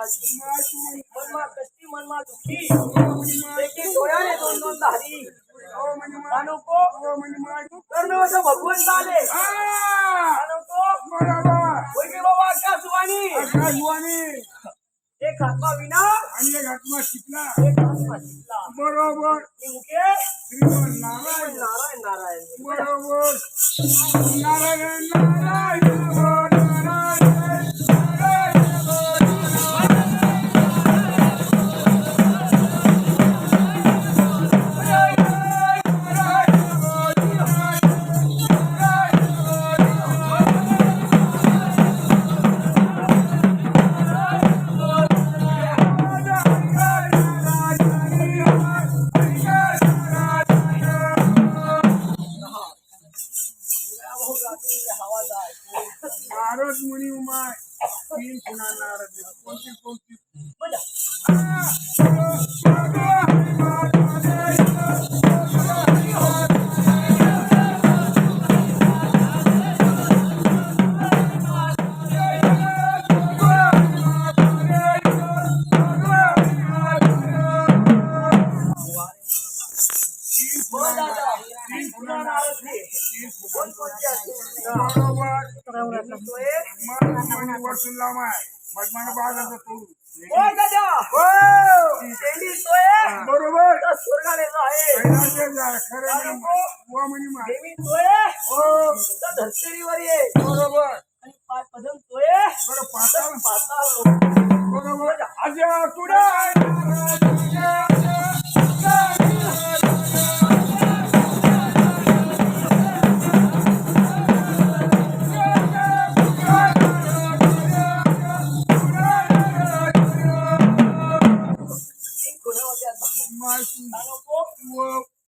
माझी माय तू म्हणी मनमा कष्टी मनमा दुखी हो म्हणी माय एक एक डोळ्याने दोन दोन धारी हो म्हणी माय नको हो म्हणी माय कर्णवश भगवंत झाले आ नको बरोबर होय की बाबा आकाशवाणी आकाशवाणी एक हातमा विना आणि एक आत्मा शिकला एक हातमा शिकला बरोबर मी मुके श्रीमन नारायण नारायण नारायण बरोबर नारायण नारायण नारायण नारायण नारद मुनी उमाय तीन पुन्हा नारद कोणती कोणती तीन पुन्हा नारद बरोबर मग वरतून लावाय मधमान बाजाचा तोडू ओ दादा हो शेंडी तोय बरोबर तर स्वर्गाला आहे कैलासे जा खरे म्हणी वा म्हणी माय देवी तोय हो तर धर्तीवर ये बरोबर आणि पाच पदम तोय बरं पाताळ पाताळ बरोबर आजा तुडा तीन खुणा होत्या माय तू नको व